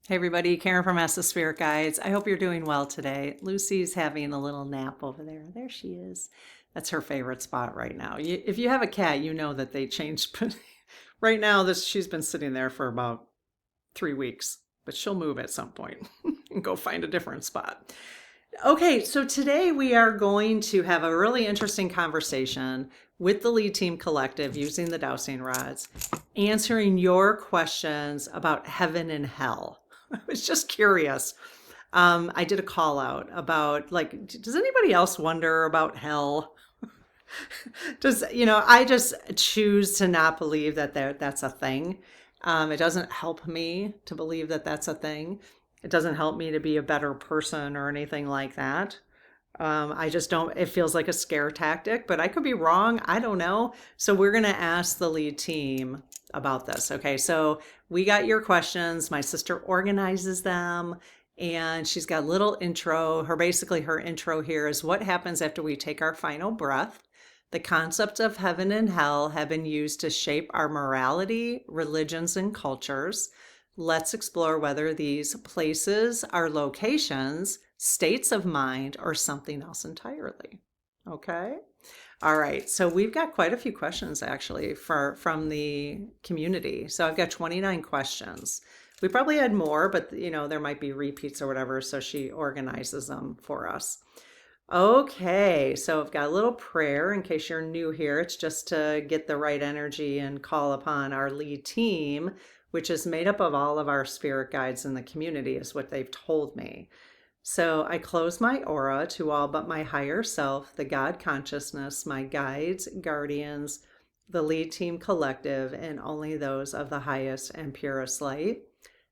Hey everybody, Karen from Master Spirit Guides. I hope you're doing well today. Lucy's having a little nap over there. There she is. That's her favorite spot right now. If you have a cat, you know that they changed. But right now, she's been sitting there for about 3 weeks, but she'll move at some point and go find a different spot. Okay, so today we are going to have a really interesting conversation with the Lead Team Collective using the dowsing rods, answering your questions about heaven and hell. I was just curious. I did a call out about does anybody else wonder about hell? I just choose to not believe that that's a thing. It doesn't help me to believe that that's a thing. It doesn't help me to be a better person or anything like that. I just don't, it feels like a scare tactic, but I could be wrong. I don't know. So we're going to ask the lead team about this. Okay. So we got your questions. My sister organizes them and she's got a little intro. Her intro here is what happens after we take our final breath. The concepts of heaven and hell have been used to shape our morality, religions, and cultures. Let's explore whether these places are locations, states of mind, or something else entirely. Okay? All right. So we've got quite a few questions actually from the community. So I've got 29 questions. We probably had more, but there might be repeats or whatever, so she organizes them for us. Okay, so I've got a little prayer in case you're new here. It's just to get the right energy and call upon our lead team, which is made up of all of our spirit guides in the community, is what they've told me. So I close my aura to all but my higher self, the God consciousness, my guides, guardians, the lead team collective, and only those of the highest and purest light,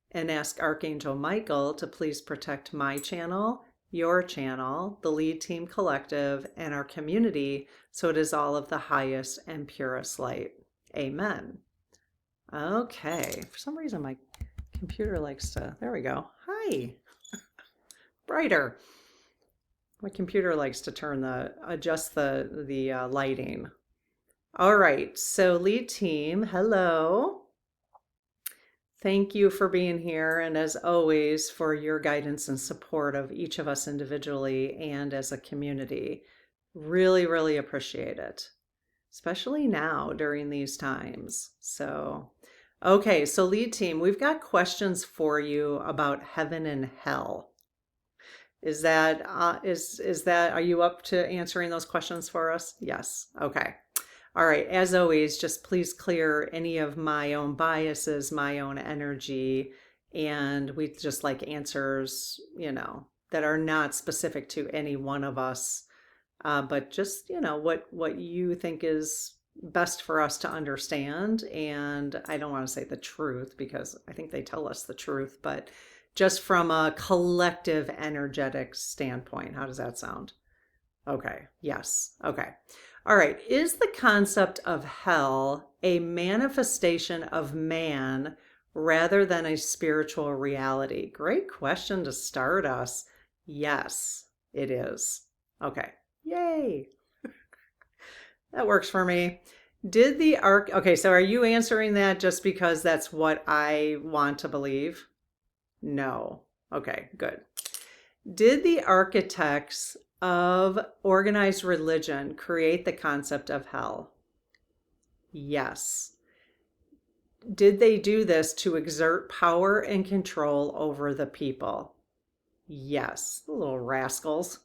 and ask Archangel Michael to please protect my channel, your channel, the lead team collective, and our community, so it is all of the highest and purest light. Amen. Okay, for some reason my computer likes to, there we go. Hi, brighter. My computer likes to adjust the lighting. All right, so lead team, hello. Thank you for being here, and as always, for your guidance and support of each of us individually and as a community. Really, really appreciate it, especially now during these times. So, okay, so lead team, we've got questions for you about heaven and hell. Is that are you up to answering those questions for us? Yes. Okay. All right, as always, just please clear any of my own biases, my own energy, and we just like answers, that are not specific to any one of us, but just, what you think is best for us to understand. And I don't want to say the truth because I think they tell us the truth, but just from a collective energetic standpoint. How does that sound? Okay. Yes. Okay. All right. Is the concept of hell a manifestation of man rather than a spiritual reality? Great question to start us. Yes, it is. Okay. Yay. That works for me. Okay, so are you answering that just because that's what I want to believe? No. Okay, good. Did the architects of organized religion create the concept of hell? Yes. Did they do this to exert power and control over the people? Yes. The little rascals.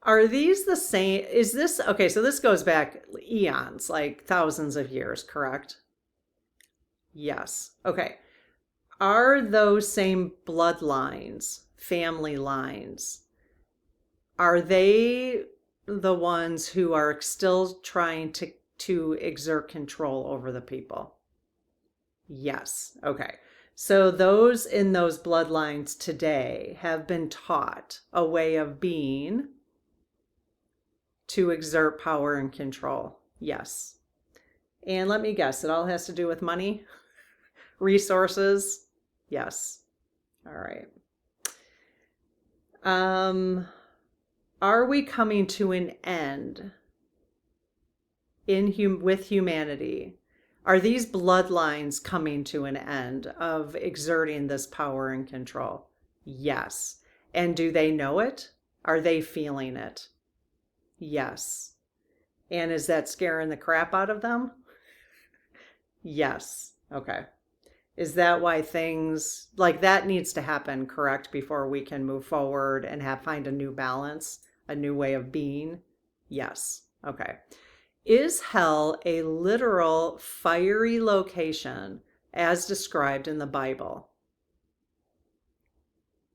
Are these the same? Is this okay? So this goes back eons, like thousands of years, correct? Yes. Okay. Are those same bloodlines, family lines, are they the ones who are still trying to exert control over the people? Yes. Okay. So those in those bloodlines today have been taught a way of being to exert power and control. Yes. And let me guess, it all has to do with money, resources. Yes. All right. Are we coming to an end with humanity? Are these bloodlines coming to an end of exerting this power and control? Yes. And do they know it? Are they feeling it? Yes. And is that scaring the crap out of them? Yes. Okay. Is that why things like that needs to happen, correct, before we can move forward and find a new balance, a new way of being? Yes. Okay. Is hell a literal fiery location as described in the Bible?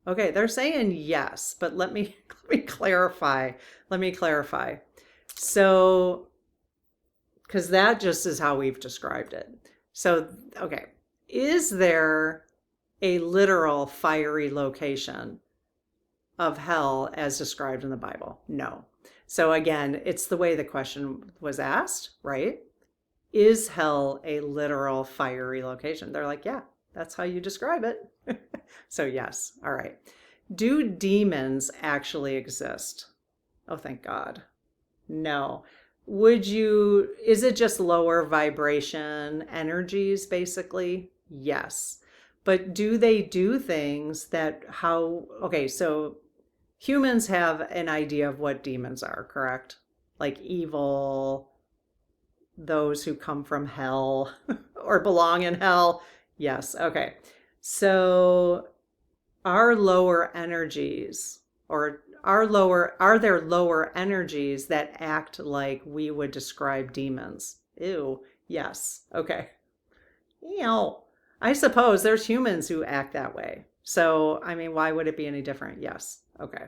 Okay, they're saying yes, but let me let me clarify. Let me clarify. So, because that just is how we've described it. So, okay, is there a literal fiery location of hell as described in the Bible? No. So again, it's the way the question was asked, right? Is hell a literal fiery location? They're like, yeah, that's how you describe it. So yes. All right. Do demons actually exist? Oh, thank God. No. Is it just lower vibration energies, basically? Yes. But do they do things okay, so humans have an idea of what demons are, correct? Like evil, those who come from hell or belong in hell. Yes. Okay. So our lower energies are there lower energies that act like we would describe demons? Ew. Yes. Okay. Ew. I suppose there's humans who act that way. So, I mean, why would it be any different? Yes. Okay.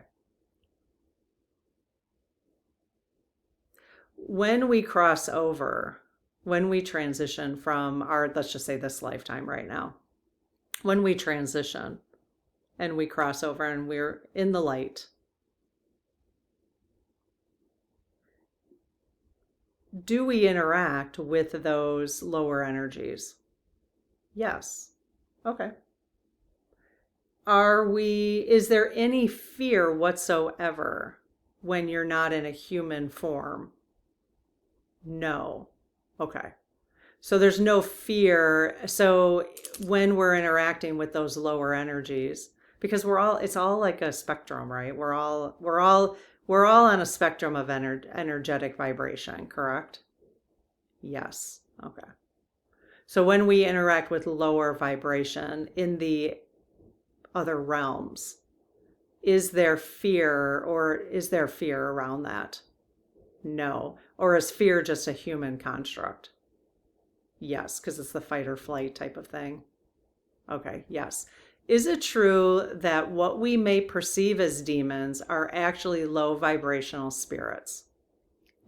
When we cross over, when we transition from let's just say this lifetime right now, when we transition and we cross over and we're in the light, do we interact with those lower energies? Yes. Okay. Is there any fear whatsoever when you're not in a human form? No. Okay. So there's no fear. So when we're interacting with those lower energies, because it's all like a spectrum, right? We're all on a spectrum of energetic vibration, correct? Yes. Okay. So when we interact with lower vibration in the other realms, is there fear around that? No. Or is fear just a human construct? Yes, because it's the fight or flight type of thing. Okay, yes. Is it true that what we may perceive as demons are actually low vibrational spirits?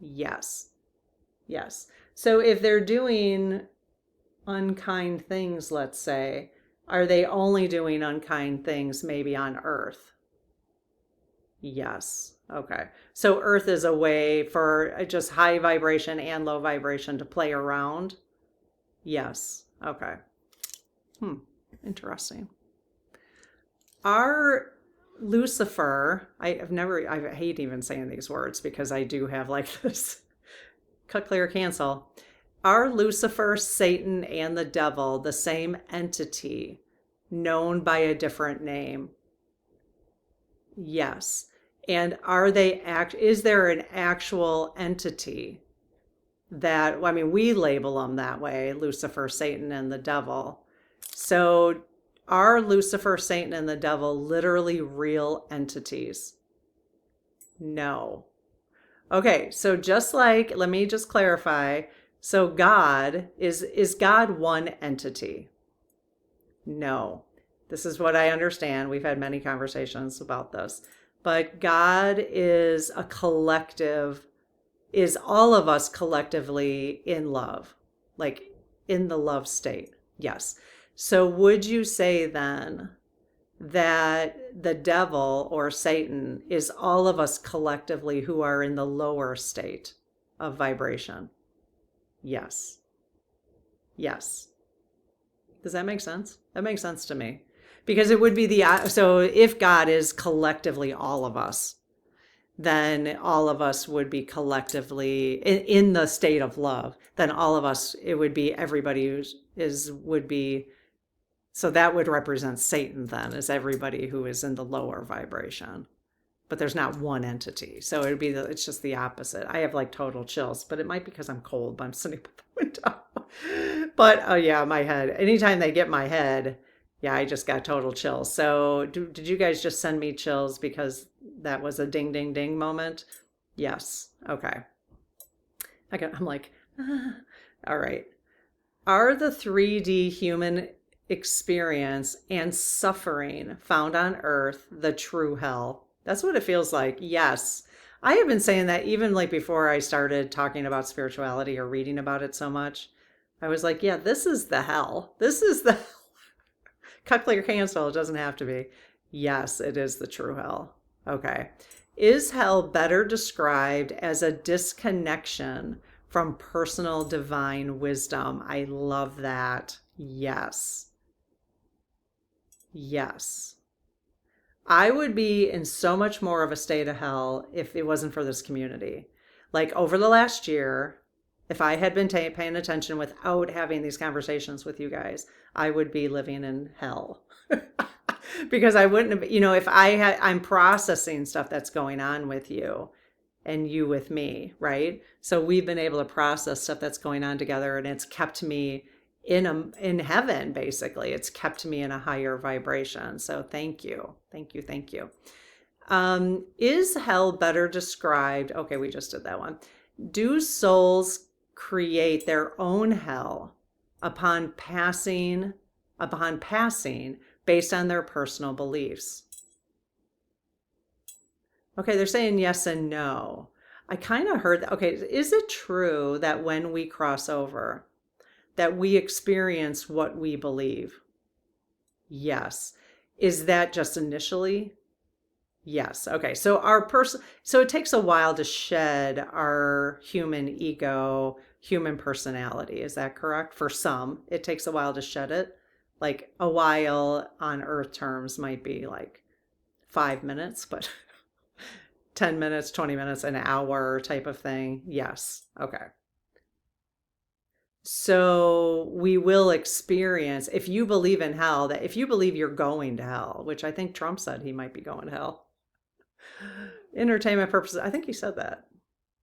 Yes. Yes. So if they're doing unkind things, let's say, are they only doing unkind things maybe on Earth? Yes. Okay. So Earth is a way for just high vibration and low vibration to play around? Yes. Okay. Interesting. Our Lucifer, I hate even saying these words because I do have like this cut, clear, cancel. Are Lucifer, Satan, and the devil the same entity known by a different name? Yes. And is there an actual entity that, I mean, we label them that way, Lucifer, Satan, and the devil. So are Lucifer, Satan, and the devil literally real entities? No. Okay, so let me just clarify. So is God one entity? No. This is what I understand. We've had many conversations about this. But God is a collective, is all of us collectively in love, like in the love state. Yes. So would you say then that the devil or Satan is all of us collectively who are in the lower state of vibration? Yes. Yes. Does that make sense? That makes sense to me. Because it would be so if God is collectively all of us, then all of us would be collectively in the state of love. Then all of us, it would be everybody would be, so that would represent Satan then, as everybody who is in the lower vibration. But there's not one entity. So it would be, it's just the opposite. I have like total chills, but it might be because I'm cold, but I'm sitting by the window. But oh yeah, my head. Anytime they get my head, yeah, I just got total chills. So did you guys just send me chills because that was a ding, ding, ding moment? Yes. Okay. I'm like, ah. All right. Are the 3D human experience and suffering found on earth the true hell? That's what it feels like. Yes. I have been saying that even like before I started talking about spirituality or reading about it so much. I was like, yeah, this is the hell. This is the cut, clear, cancel. It doesn't have to be. Yes, it is the true hell. Okay. Is hell better described as a disconnection from personal divine wisdom? I love that. Yes. Yes. I would be in so much more of a state of hell if it wasn't for this community. Like over the last year, if I had been paying attention without having these conversations with you guys, I would be living in hell. Because I wouldn't have, if I'm processing stuff that's going on with you and you with me, right? So we've been able to process stuff that's going on together, and it's kept me in heaven. Basically, it's kept me in a higher vibration. So thank you, thank you, thank you. Is hell better described? Okay, we just did that one. Do souls create their own hell upon passing based on their personal beliefs? Okay, they're saying yes and no. I kind of heard that. Okay, is it true that when we cross over, that we experience what we believe? Yes. Is that just initially? Yes. Okay. So so it takes a while to shed our human ego, human personality. Is that correct? For some, it takes a while to shed it. Like a while on earth terms might be like 5 minutes, but 10 minutes, 20 minutes, an hour type of thing. Yes. Okay. So we will experience, if you believe in hell, that if you believe you're going to hell, which I think Trump said he might be going to hell, entertainment purposes, I think he said that.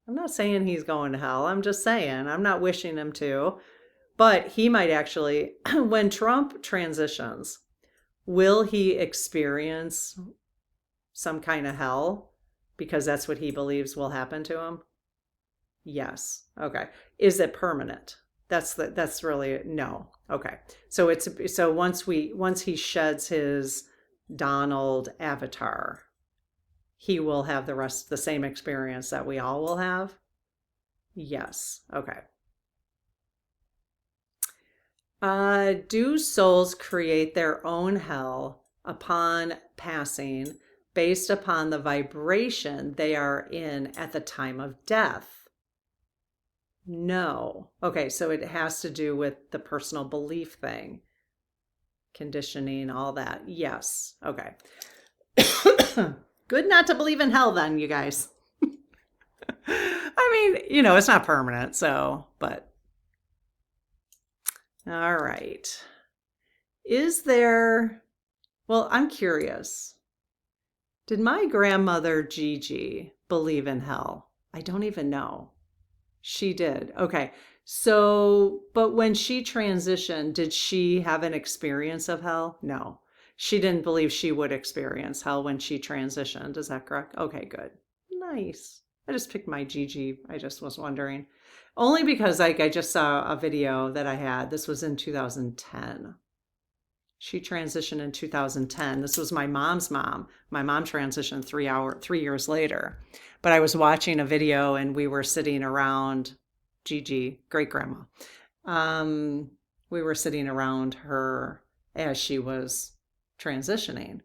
I'm not saying he's going to hell. I'm just saying, I'm not wishing him to, but he might actually, when Trump transitions, will he experience some kind of hell because that's what he believes will happen to him? Yes. Okay. Is it permanent? That's really no. Okay. So once he sheds his Donald avatar, he will have the same experience that we all will have. Yes. Okay. Do souls create their own hell upon passing based upon the vibration they are in at the time of death? No. Okay, so it has to do with the personal belief thing, conditioning, all that. Yes. Okay. Good not to believe in hell then, you guys. I mean, it's not permanent, so, but. All right. Well, I'm curious. Did my grandmother Gigi believe in hell? I don't even know. She did. Okay. So, but when she transitioned, did she have an experience of hell? No. She didn't believe she would experience hell when she transitioned. Is that correct? Okay, good. Nice. I just picked my Gigi. I just was wondering. Only because I just saw a video that I had. This was in 2010. She transitioned in 2010. This was my mom's mom. My mom transitioned 3 years later. But I was watching a video and we were sitting around Gigi, great grandma. We were sitting around her as she was transitioning,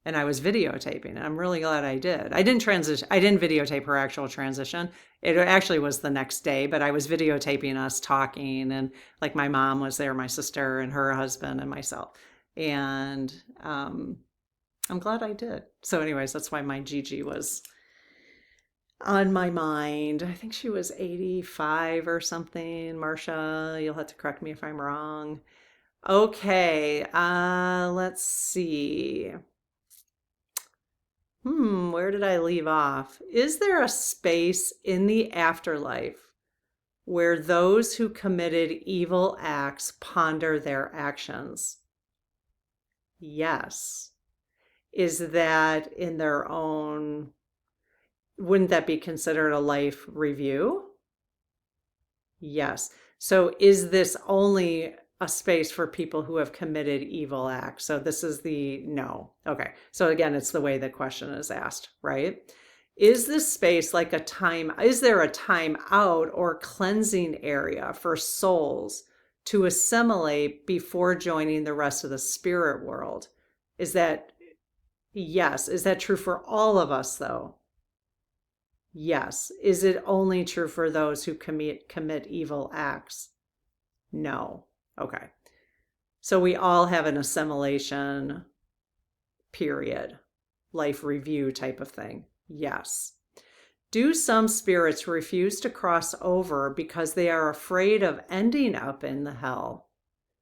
and I was videotaping. And I'm really glad I did. I didn't videotape her actual transition. It actually was the next day, but I was videotaping us talking, and like my mom was there, my sister and her husband and myself. And I'm glad I did. So anyways, that's why my Gigi was on my mind. I think she was 85 or something. Marcia, you'll have to correct me if I'm wrong. Okay, let's see. Where did I leave off? Is there a space in the afterlife where those who committed evil acts ponder their actions? Yes. Is that in their own, wouldn't that be considered a life review? Yes. So is this only a space for people who have committed evil acts? So this is the no. Okay. So again, it's the way the question is asked, right? Is this space like a time, is there a time out or cleansing area for souls to assimilate before joining the rest of the spirit world? Is that, yes. Is that true for all of us though? Yes. Is it only true for those who commit evil acts? No. Okay. So we all have an assimilation period, life review type of thing. Yes. Do some spirits refuse to cross over because they are afraid of ending up in the hell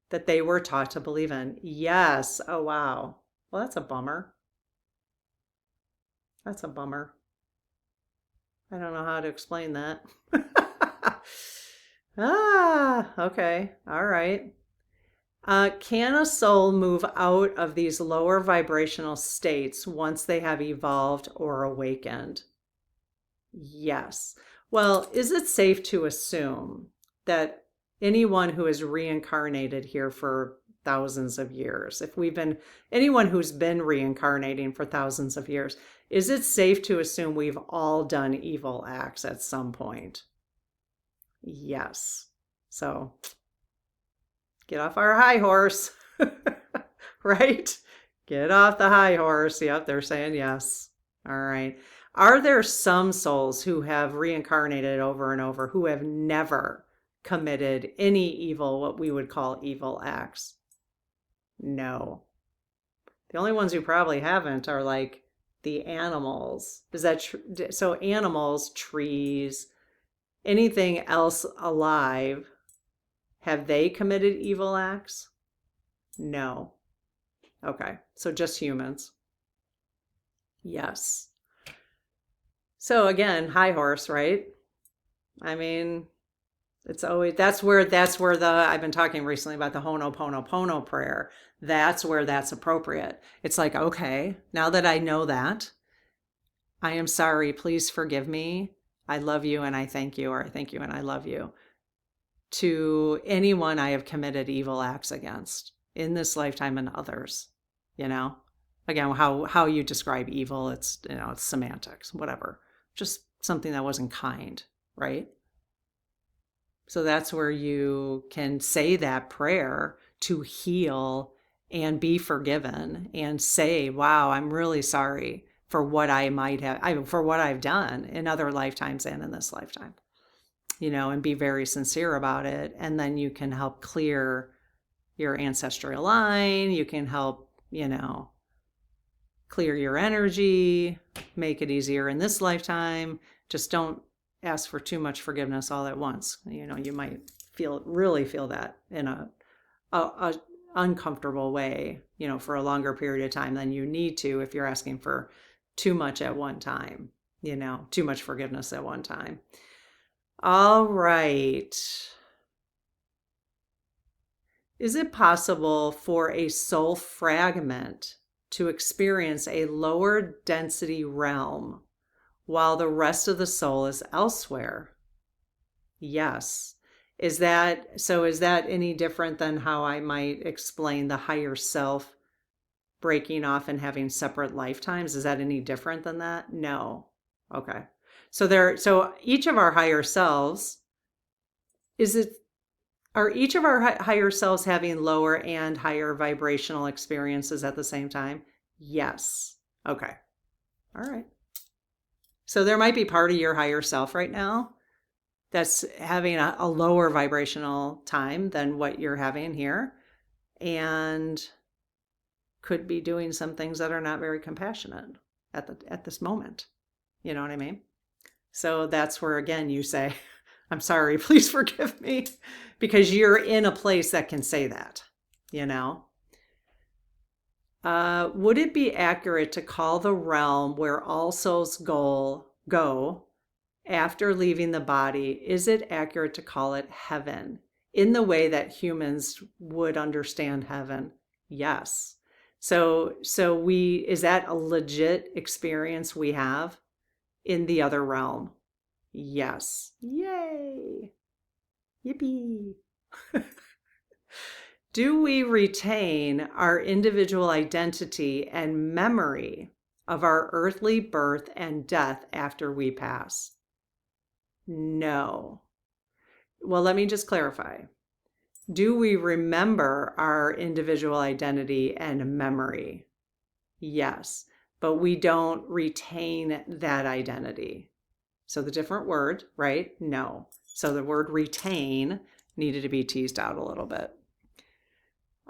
that they were taught to believe in? Yes. Oh, wow. Well, that's a bummer. That's a bummer. I don't know how to explain that. Okay. All right. Can a soul move out of these lower vibrational states once they have evolved or awakened? Yes. Well, is it safe to assume that anyone who is reincarnated here for thousands of years, if we've been, anyone who's been reincarnating for thousands of years, is it safe to assume we've all done evil acts at some point? Yes. So get off our high horse, right? Get off the high horse. Yep, they're saying yes. All right. Are there some souls who have reincarnated over and over who have never committed any evil, what we would call evil acts? No. The only ones who probably haven't are like the animals. Is that so? Animals, trees, anything else alive, have they committed evil acts? No. Okay. So just humans. Yes. So again, high horse, right? I mean, it's always that's where the I've been talking recently about the Ho'oponopono prayer. That's where that's appropriate. It's like, okay, now that I know that, I am sorry, please forgive me. I love you and I thank you, or I thank you and I love you. To anyone I have committed evil acts against in this lifetime and others, you know? Again, how you describe evil, it's, it's semantics, whatever. Just something that wasn't kind, right? So that's where you can say that prayer to heal and be forgiven and say, wow, I'm really sorry for what I might have, for what I've done in other lifetimes and in this lifetime, and be very sincere about it. And then you can help clear your ancestral line. You can help, clear your energy, make it easier in this lifetime. Just don't ask for too much forgiveness all at once. You might really feel that in a uncomfortable way, for a longer period of time than you need to if you're asking for too much at one time, too much forgiveness at one time. All right. Is it possible for a soul fragment to experience a lower density realm while the rest of the soul is elsewhere? Yes. Is that any different than how I might explain the higher self breaking off and having separate lifetimes? Is that any different than that? No. Okay. So each of our higher selves, are each of our higher selves having lower and higher vibrational experiences at the same time? Yes. Okay. All right. So there might be part of your higher self right now that's having a lower vibrational time than what you're having here, and could be doing some things that are not very compassionate at this moment. You know what I mean? So that's where, again, you say, I'm sorry, please forgive me, because you're in a place that can say that, you know? Would it be accurate to call the realm where all souls go after leaving the body, is it accurate to call it heaven in the way that humans would understand heaven? Yes. Is that a legit experience we have in the other realm? Yes. Yay. Yippee. Do we retain our individual identity and memory of our earthly birth and death after we pass? No. Well, let me just clarify. Do we remember our individual identity and memory? Yes, but we don't retain that identity. So the different word, right? No. So the word retain needed to be teased out a little bit.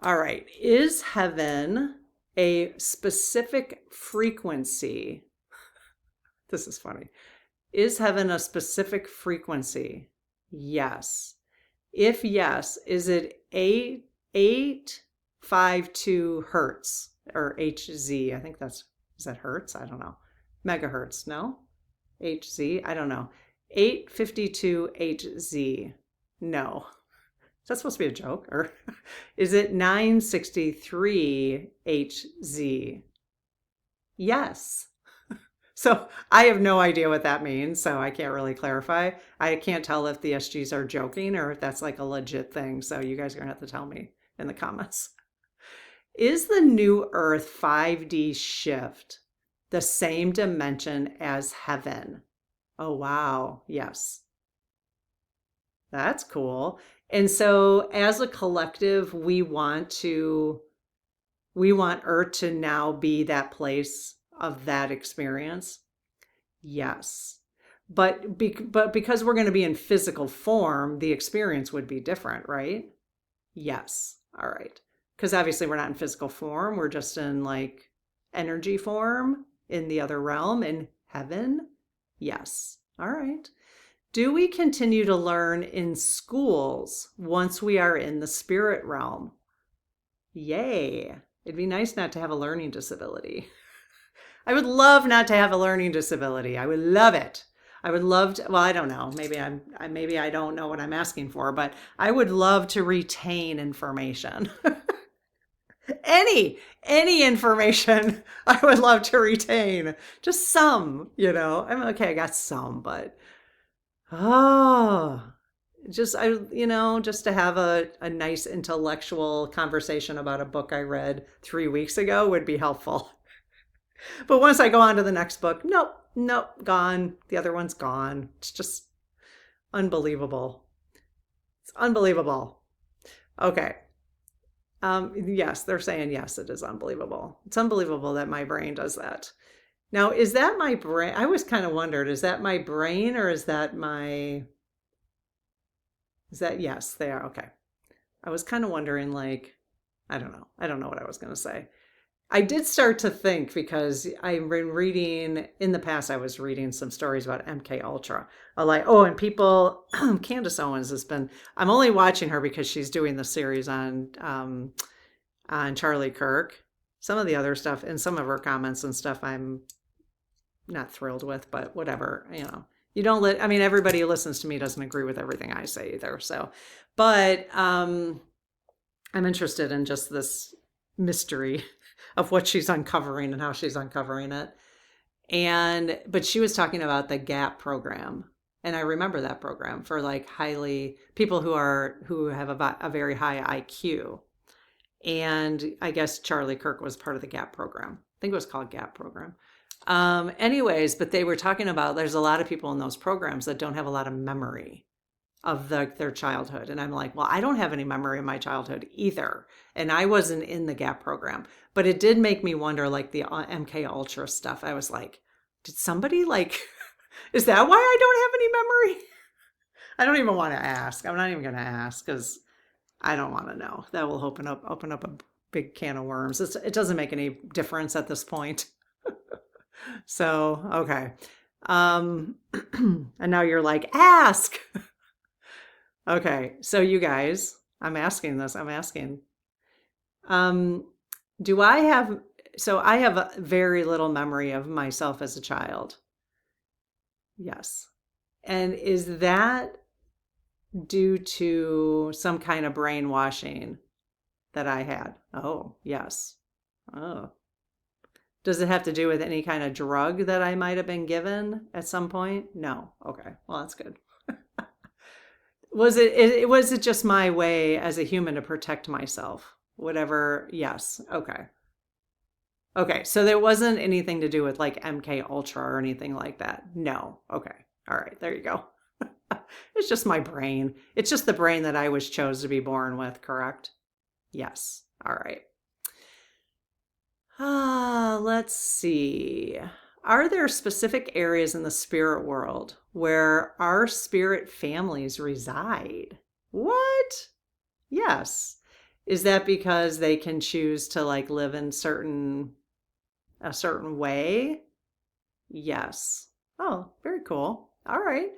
All right. Is heaven a specific frequency? This is funny. Is heaven a specific frequency? Yes. If yes, is it 852 hertz or HZ? I think is that hertz? I don't know. Megahertz, no? HZ? I don't know. 852 HZ. No. Is that supposed to be a joke? Or is it 963 HZ? Yes. So I have no idea what that means, so I can't really clarify. I can't tell if the SGs are joking or if that's like a legit thing. So you guys are gonna have to tell me in the comments. Is the new Earth 5D shift the same dimension as heaven? Oh, wow. Yes. That's cool. And so as a collective, we want Earth to now be that place of that experience. Yes. But because we're going to be in physical form, the experience would be different, right? Yes. All right. Because obviously we're not in physical form. We're just in like energy form in the other realm in heaven. Yes. All right. Do we continue to learn in schools once we are in the spirit realm? Yay. It'd be nice not to have a learning disability. I would love not to have a learning disability. I would love it. I would love to, well, I don't know. Maybe I don't know what I'm asking for, but I would love to retain information. Any information I would love to retain. Just some, I'm okay, I got some, but just to have a nice intellectual conversation about a book I read 3 weeks ago would be helpful. But once I go on to the next book, nope, gone. The other one's gone. It's just unbelievable. It's unbelievable. Okay. Yes, they're saying yes, it is unbelievable. It's unbelievable that my brain does that. Now, is that my brain? I always kind of wondered, is that my brain or is that yes, they are. Okay. I was kind of wondering, like, I don't know. I don't know what I was going to say. I did start to think because I've been reading, in the past I was reading some stories about MK Ultra. And people, Candace Owens has been, I'm only watching her because she's doing the series on Charlie Kirk. Some of the other stuff and some of her comments and stuff I'm not thrilled with, but whatever, you don't everybody who listens to me doesn't agree with everything I say either. So, but I'm interested in just this mystery of what she's uncovering and how she's uncovering it. But she was talking about the GAP program. And I remember that program for like people who have a very high IQ. And I guess Charlie Kirk was part of the GAP program. I think it was called GAP program. But they were talking about, there's a lot of people in those programs that don't have a lot of memory of their childhood. And I'm like, well, I don't have any memory of my childhood either. And I wasn't in the GAP program, but it did make me wonder, like the MK Ultra stuff. I was like, did somebody is that why I don't have any memory? I don't even want to ask. I'm not even going to ask because I don't want to know. That will open up a big can of worms. It doesn't make any difference at this point. So, okay. Um, and now you're like, ask. Okay, so you guys, I'm asking this. I'm asking. Um, do I have, so I have a very little memory of myself as a child. Yes. And is that due to some kind of brainwashing that I had? Oh, yes. Oh. Does it have to do with any kind of drug that I might have been given at some point? No. Okay. Well, that's good. Was it just my way as a human to protect myself? Whatever. Yes. Okay. Okay. So there wasn't anything to do with like MK Ultra or anything like that. No. Okay. All right. There you go. It's just my brain. It's just the brain that I was chose to be born with, correct? Yes. All right. Let's see. Are there specific areas in the spirit world where our spirit families reside? What? Yes. Is that because they can choose to like live in a certain way? Yes. Oh, very cool. All right.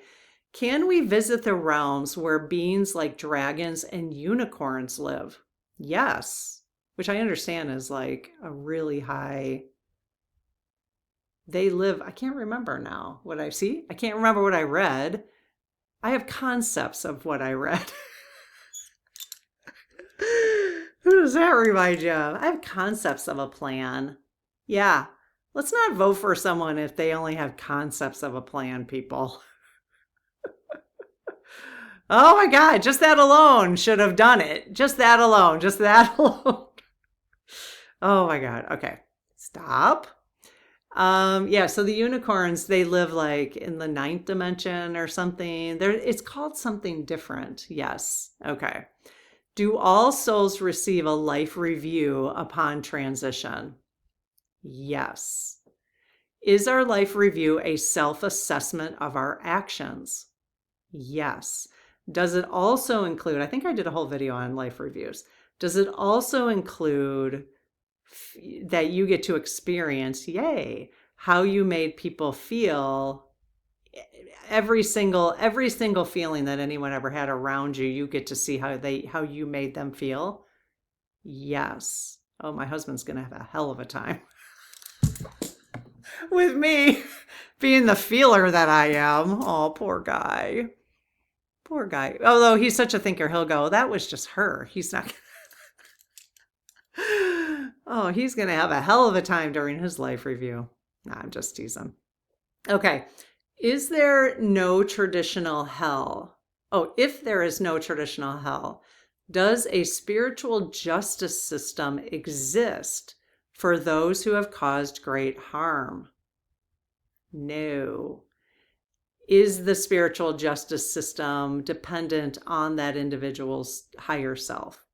Can we visit the realms where beings like dragons and unicorns live? Yes. Which I understand is like a really high. They live, I can't remember now what I see. I can't remember what I read. I have concepts of what I read. Who does that remind you of? I have concepts of a plan. Yeah. Let's not vote for someone if they only have concepts of a plan, people. Oh my God, just that alone should have done it. Just that alone. Just that alone. Oh my God. Okay. Stop. Yeah, so the unicorns, they live like in the ninth dimension or something. It's called something different. Yes. Okay. Do all souls receive a life review upon transition? Yes. Is our life review a self-assessment of our actions? Yes. Does it also include, I think I did a whole video on life reviews. Does it also include that you get to experience, yay, how you made people feel? Every single feeling that anyone ever had around you, you get to see how you made them feel. Yes. Oh, my husband's gonna have a hell of a time with me being the feeler that I am. Oh, poor guy. Poor guy. Although he's such a thinker, he'll go, that was just her. He's not. Oh, he's going to have a hell of a time during his life review. Nah, I'm just teasing. Okay. Is there no traditional hell? Oh, if there is no traditional hell, does a spiritual justice system exist for those who have caused great harm? No. Is the spiritual justice system dependent on that individual's higher self?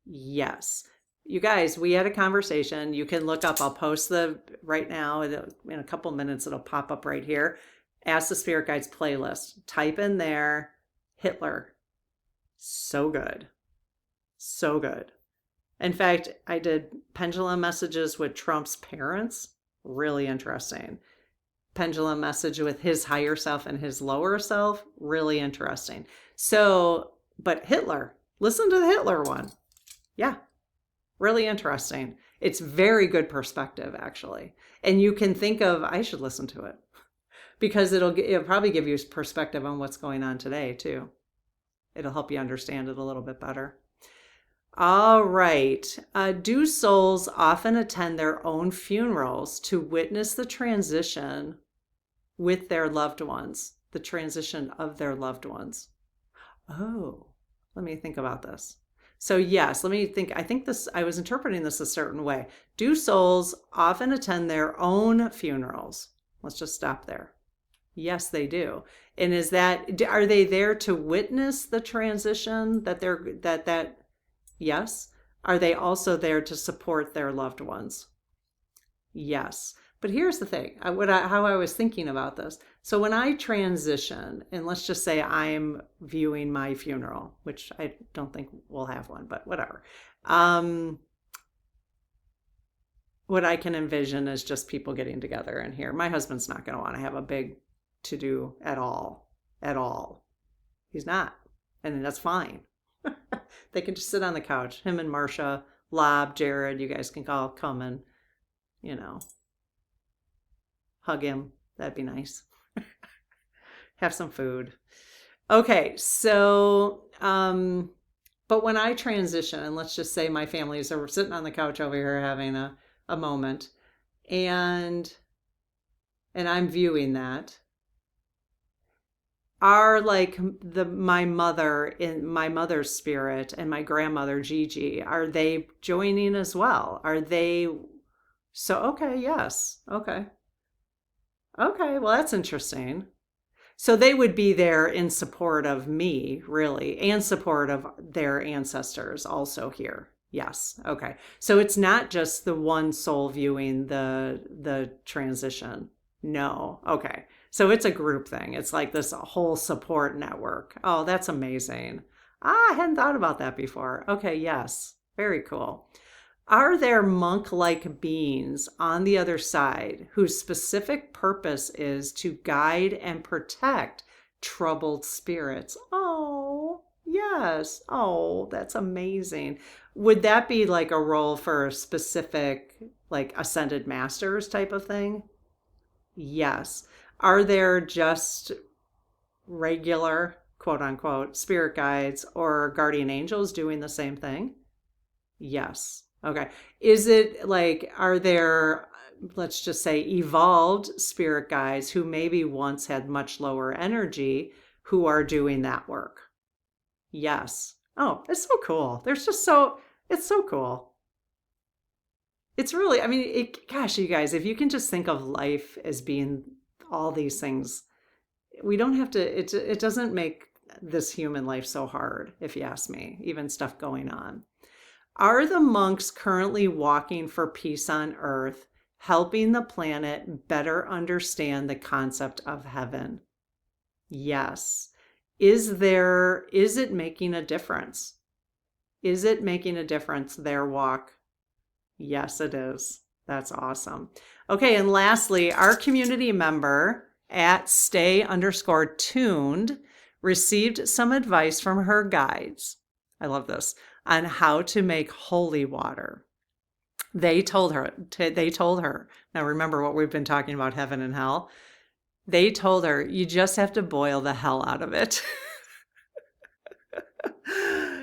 Yes. You guys, we had a conversation. You can look up, I'll post right now in a couple minutes, it'll pop up right here. Ask the Spirit Guides playlist. Type in there, Hitler. So good. So good. In fact, I did pendulum messages with Trump's parents. Really interesting. Pendulum message with his higher self and his lower self. Really interesting. So, but Hitler, listen to the Hitler one. Yeah, really interesting. It's very good perspective, actually. And you can think of, I should listen to it because it'll probably give you perspective on what's going on today, too. It'll help you understand it a little bit better. All right. Do souls often attend their own funerals to witness the transition with their loved ones, the transition of their loved ones? Oh, let me think about this. So yes, let me think. I was interpreting this a certain way. Do souls often attend their own funerals? Let's just stop there. Yes, they do. And are they there to witness the transition yes? Are they also there to support their loved ones? Yes. But here's the thing, how I was thinking about this. So when I transition, and let's just say I'm viewing my funeral, which I don't think we'll have one, but whatever. what I can envision is just people getting together in here. My husband's not going to want to have a big to-do at all. At all. He's not. And that's fine. They can just sit on the couch. Him and Marcia, Lob, Jared, you guys can all come and, you know, hug him. That'd be nice. Have some food. Okay, so, but when I transition, and let's just say my family is sitting on the couch over here having a moment, and I'm viewing that, are like my mother's spirit and my grandmother Gigi, are they joining as well? Are they? So, okay, yes. Okay. Okay, well, that's interesting. So they would be there in support of me, really, and support of their ancestors also here. Yes. Okay. So it's not just the one soul viewing the transition. No. Okay. So it's a group thing. It's like this whole support network. Oh, that's amazing. I hadn't thought about that before. Okay. Yes. Very cool. Are there monk-like beings on the other side whose specific purpose is to guide and protect troubled spirits? Oh, yes. Oh, that's amazing. Would that be like a role for a specific, like ascended masters type of thing? Yes. Are there just regular, quote unquote, spirit guides or guardian angels doing the same thing? Yes. Okay. Is it like, are there, let's just say, evolved spirit guides who maybe once had much lower energy who are doing that work? Yes. Oh, it's so cool. It's so cool. It's really, I mean, gosh, you guys, if you can just think of life as being all these things, we don't have to, it doesn't make this human life so hard, if you ask me, even stuff going on. Are the monks currently walking for peace on earth, helping the planet better understand the concept of heaven? Yes. Is it making a difference? Is it making a difference, their walk? Yes, it is. That's awesome. Okay, and lastly, our community member at stay_tuned received some advice from her guides. I love this. On how to make holy water. They told her, now remember what we've been talking about, heaven and hell. They told her, you just have to boil the hell out of it.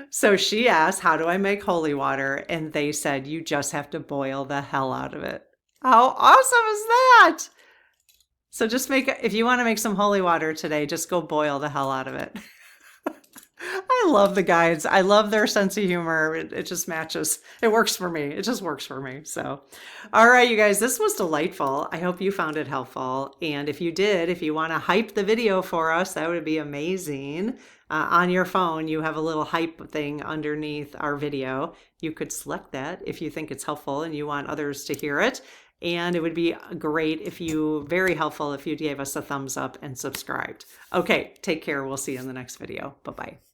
So she asked, how do I make holy water? And they said, you just have to boil the hell out of it. How awesome is that? So just if you want to make some holy water today, just go boil the hell out of it. I love the guides. I love their sense of humor. It just matches. It works for me. It just works for me. So, all right, you guys, this was delightful. I hope you found it helpful. And if you did, if you want to hype the video for us, that would be amazing. On your phone, you have a little hype thing underneath our video. You could select that if you think it's helpful and you want others to hear it. And it would be great very helpful if you gave us a thumbs up and subscribed. Okay, take care. We'll see you in the next video. Bye-bye.